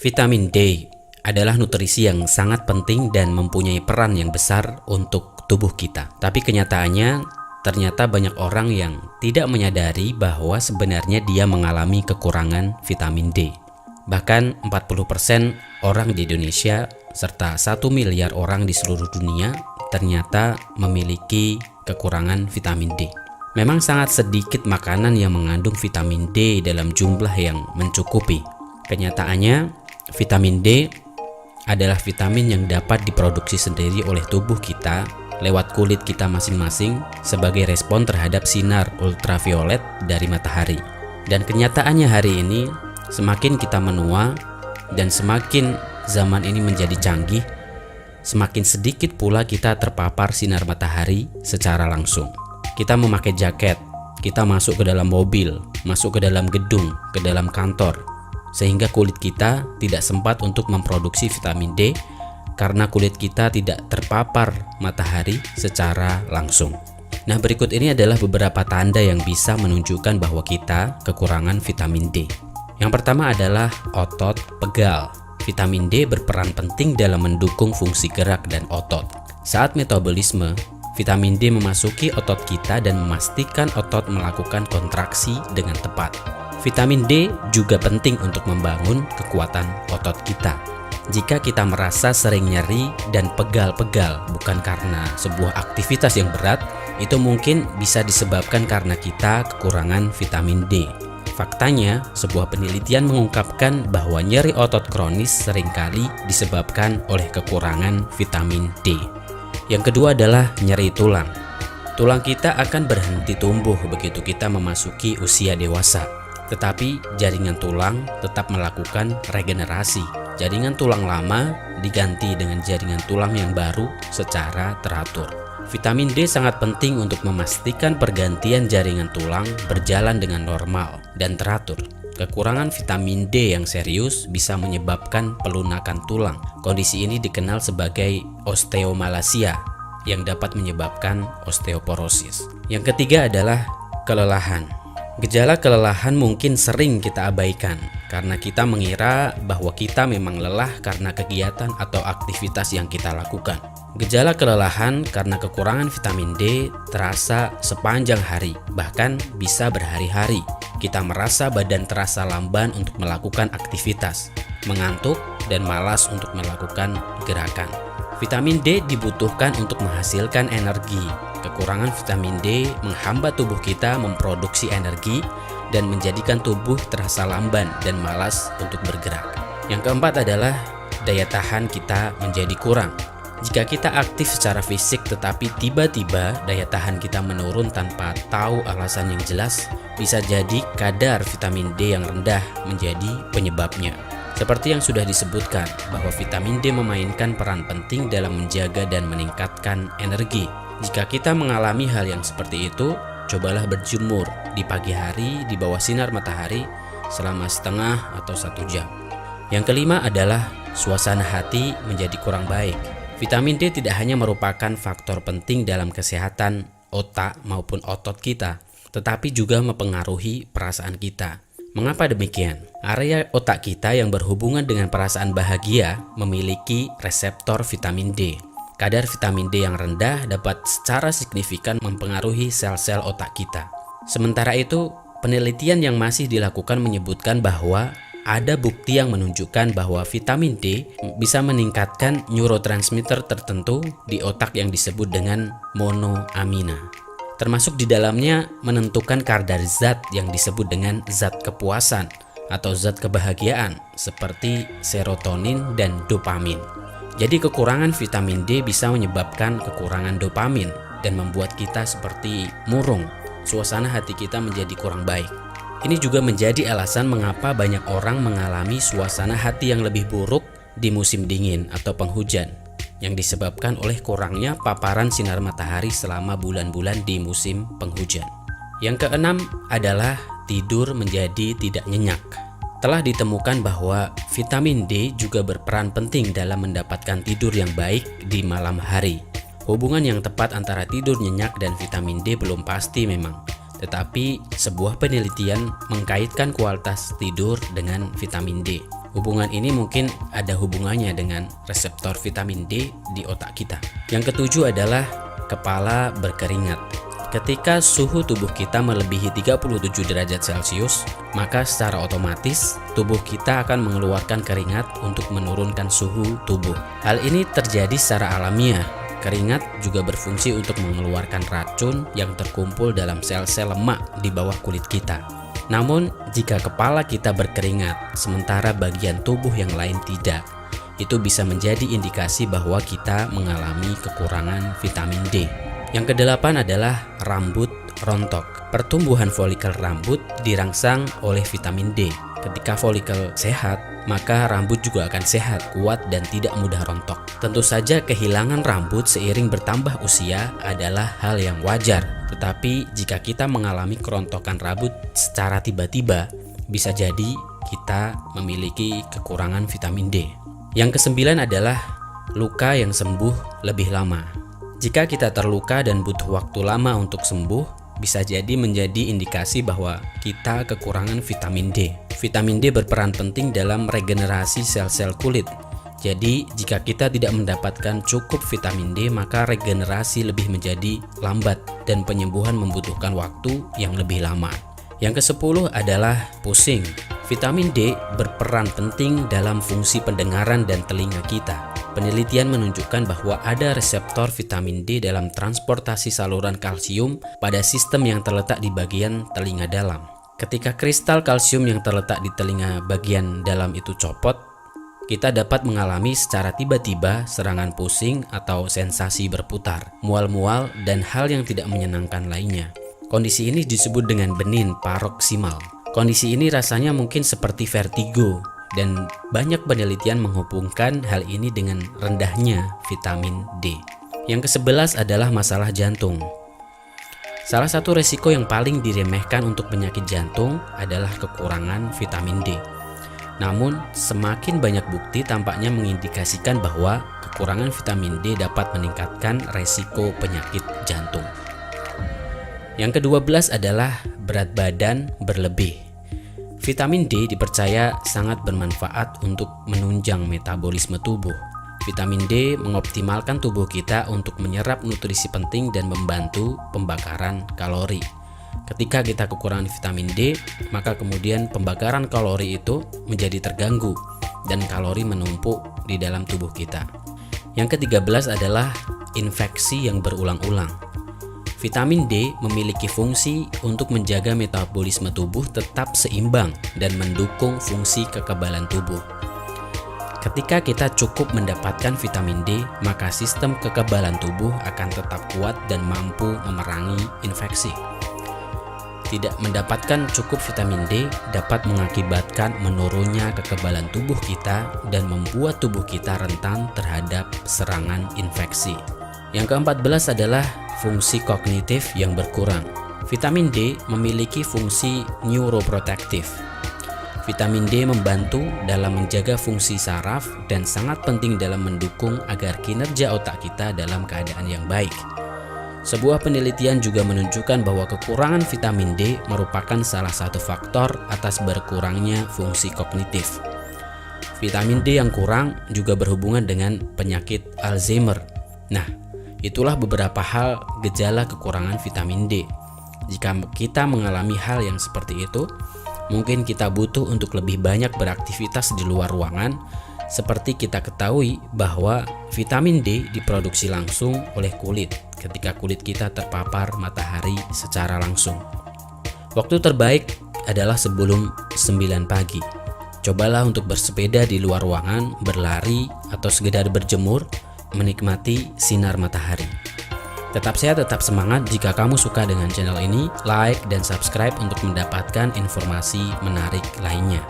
Vitamin D adalah nutrisi yang sangat penting dan mempunyai peran yang besar untuk tubuh kita. Tapi kenyataannya, ternyata banyak orang yang tidak menyadari bahwa sebenarnya dia mengalami kekurangan vitamin D. Bahkan 40% orang di Indonesia serta 1 miliar orang di seluruh dunia ternyata memiliki kekurangan vitamin D. Memang sangat sedikit makanan yang mengandung vitamin D dalam jumlah yang mencukupi. Kenyataannya, vitamin D adalah vitamin yang dapat diproduksi sendiri oleh tubuh kita lewat kulit kita masing-masing sebagai respon terhadap sinar ultraviolet dari matahari. Dan kenyataannya hari ini, semakin kita menua dan semakin zaman ini menjadi canggih, semakin sedikit pula kita terpapar sinar matahari secara langsung. Kita memakai jaket, kita masuk ke dalam mobil, masuk ke dalam gedung, ke dalam kantor, sehingga kulit kita tidak sempat untuk memproduksi vitamin D karena kulit kita tidak terpapar matahari secara langsung. Nah, berikut ini adalah beberapa tanda yang bisa menunjukkan bahwa kita kekurangan vitamin D. Yang pertama adalah otot pegal. Vitamin D berperan penting dalam mendukung fungsi gerak dan otot. Saat metabolisme, vitamin D memasuki otot kita dan memastikan otot melakukan kontraksi dengan tepat. Vitamin D juga penting untuk membangun kekuatan otot kita. Jika kita merasa sering nyeri dan pegal-pegal bukan karena sebuah aktivitas yang berat, itu mungkin bisa disebabkan karena kita kekurangan vitamin D. Faktanya, sebuah penelitian mengungkapkan bahwa nyeri otot kronis seringkali disebabkan oleh kekurangan vitamin D. Yang kedua adalah nyeri tulang. Tulang kita akan berhenti tumbuh begitu kita memasuki usia dewasa. Tetapi jaringan tulang tetap melakukan regenerasi. Jaringan tulang lama diganti dengan jaringan tulang yang baru secara teratur. Vitamin D sangat penting untuk memastikan pergantian jaringan tulang berjalan dengan normal dan teratur. Kekurangan vitamin D yang serius bisa menyebabkan pelunakan tulang. Kondisi ini dikenal sebagai osteomalacia yang dapat menyebabkan osteoporosis. Yang ketiga adalah kelelahan. Gejala kelelahan mungkin sering kita abaikan karena kita mengira bahwa kita memang lelah karena kegiatan atau aktivitas yang kita lakukan. Gejala kelelahan karena kekurangan vitamin D terasa sepanjang hari, bahkan bisa berhari-hari. Kita merasa badan terasa lamban untuk melakukan aktivitas, mengantuk, dan malas untuk melakukan gerakan. Vitamin D dibutuhkan untuk menghasilkan energi. Kekurangan vitamin D menghambat tubuh kita memproduksi energi dan menjadikan tubuh terasa lamban dan malas untuk bergerak. Yang keempat adalah daya tahan kita menjadi kurang. Jika kita aktif secara fisik tetapi tiba-tiba daya tahan kita menurun tanpa tahu alasan yang jelas, bisa jadi kadar vitamin D yang rendah menjadi penyebabnya. Seperti yang sudah disebutkan bahwa vitamin D memainkan peran penting dalam menjaga dan meningkatkan energi. Jika kita mengalami hal yang seperti itu, cobalah berjemur di pagi hari di bawah sinar matahari selama setengah atau 1 jam. Yang kelima adalah suasana hati menjadi kurang baik. Vitamin D tidak hanya merupakan faktor penting dalam kesehatan otak maupun otot kita, tetapi juga mempengaruhi perasaan kita. Mengapa demikian? Area otak kita yang berhubungan dengan perasaan bahagia memiliki reseptor vitamin D. Kadar vitamin D yang rendah dapat secara signifikan mempengaruhi sel-sel otak kita. Sementara itu, penelitian yang masih dilakukan menyebutkan bahwa ada bukti yang menunjukkan bahwa vitamin D bisa meningkatkan neurotransmitter tertentu di otak yang disebut dengan monoamina. Termasuk di dalamnya menentukan kadar zat yang disebut dengan zat kepuasan atau zat kebahagiaan seperti serotonin dan dopamin. Jadi kekurangan vitamin D bisa menyebabkan kekurangan dopamin dan membuat kita seperti murung. Suasana hati kita menjadi kurang baik. Ini juga menjadi alasan mengapa banyak orang mengalami suasana hati yang lebih buruk di musim dingin atau penghujan, yang disebabkan oleh kurangnya paparan sinar matahari selama bulan-bulan di musim penghujan. Yang keenam adalah tidur menjadi tidak nyenyak. Telah ditemukan bahwa vitamin D juga berperan penting dalam mendapatkan tidur yang baik di malam hari. Hubungan yang tepat antara tidur nyenyak dan vitamin D belum pasti memang, tetapi sebuah penelitian mengkaitkan kualitas tidur dengan vitamin D. Hubungan ini mungkin ada hubungannya dengan reseptor vitamin D di otak kita. Yang ketujuh adalah kepala berkeringat. Ketika suhu tubuh kita melebihi 37 derajat Celcius, maka secara otomatis tubuh kita akan mengeluarkan keringat untuk menurunkan suhu tubuh. Hal ini terjadi secara alamiah. Keringat juga berfungsi untuk mengeluarkan racun yang terkumpul dalam sel-sel lemak di bawah kulit kita. Namun, jika kepala kita berkeringat, sementara bagian tubuh yang lain tidak, itu bisa menjadi indikasi bahwa kita mengalami kekurangan vitamin D. Yang kedelapan adalah rambut rontok. Pertumbuhan folikel rambut dirangsang oleh vitamin D. Ketika folikel sehat, maka rambut juga akan sehat, kuat, dan tidak mudah rontok. Tentu saja kehilangan rambut seiring bertambah usia adalah hal yang wajar. Tetapi jika kita mengalami kerontokan rambut secara tiba-tiba, bisa jadi kita memiliki kekurangan vitamin D. Yang kesembilan adalah luka yang sembuh lebih lama. Jika kita terluka dan butuh waktu lama untuk sembuh, bisa jadi menjadi indikasi bahwa kita kekurangan vitamin D. Vitamin D berperan penting dalam regenerasi sel-sel kulit. Jadi, jika kita tidak mendapatkan cukup vitamin D, maka regenerasi lebih menjadi lambat dan penyembuhan membutuhkan waktu yang lebih lama. Yang ke-10 adalah pusing. Vitamin D berperan penting dalam fungsi pendengaran dan telinga kita. Penelitian menunjukkan bahwa ada reseptor vitamin D dalam transportasi saluran kalsium pada sistem yang terletak di bagian telinga dalam. Ketika kristal kalsium yang terletak di telinga bagian dalam itu copot, kita dapat mengalami secara tiba-tiba serangan pusing atau sensasi berputar, mual-mual, dan hal yang tidak menyenangkan lainnya. Kondisi ini disebut dengan benin paroksimal. Kondisi ini rasanya mungkin seperti vertigo, dan banyak penelitian menghubungkan hal ini dengan rendahnya vitamin D. Yang ke-11 adalah masalah jantung. Salah satu resiko yang paling diremehkan untuk penyakit jantung adalah kekurangan vitamin D. Namun, semakin banyak bukti tampaknya mengindikasikan bahwa kekurangan vitamin D dapat meningkatkan resiko penyakit jantung. Yang ke-12 adalah berat badan berlebih. Vitamin D dipercaya sangat bermanfaat untuk menunjang metabolisme tubuh. Vitamin D mengoptimalkan tubuh kita untuk menyerap nutrisi penting dan membantu pembakaran kalori. Ketika kita kekurangan vitamin D, maka kemudian pembakaran kalori itu menjadi terganggu dan kalori menumpuk di dalam tubuh kita. Yang ke-13 adalah infeksi yang berulang-ulang. Vitamin D memiliki fungsi untuk menjaga metabolisme tubuh tetap seimbang dan mendukung fungsi kekebalan tubuh. Ketika kita cukup mendapatkan vitamin D, maka sistem kekebalan tubuh akan tetap kuat dan mampu memerangi infeksi. Tidak mendapatkan cukup vitamin D dapat mengakibatkan menurunnya kekebalan tubuh kita dan membuat tubuh kita rentan terhadap serangan infeksi. Yang ke-14 adalah fungsi kognitif yang berkurang. Vitamin D memiliki fungsi neuroprotektif. Vitamin D membantu dalam menjaga fungsi saraf dan sangat penting dalam mendukung agar kinerja otak kita dalam keadaan yang baik. Sebuah penelitian juga menunjukkan bahwa kekurangan vitamin D merupakan salah satu faktor atas berkurangnya fungsi kognitif. Vitamin D yang kurang juga berhubungan dengan penyakit Alzheimer. Nah, itulah beberapa hal gejala kekurangan vitamin D. Jika kita mengalami hal yang seperti itu, mungkin kita butuh untuk lebih banyak beraktivitas di luar ruangan. Seperti kita ketahui bahwa vitamin D diproduksi langsung oleh kulit ketika kulit kita terpapar matahari secara langsung. Waktu terbaik adalah sebelum 9 pagi. Cobalah untuk bersepeda di luar ruangan, berlari, atau sekedar berjemur, menikmati sinar matahari. Tetap sehat, tetap semangat. Jika kamu suka dengan channel ini, like dan subscribe untuk mendapatkan informasi menarik lainnya.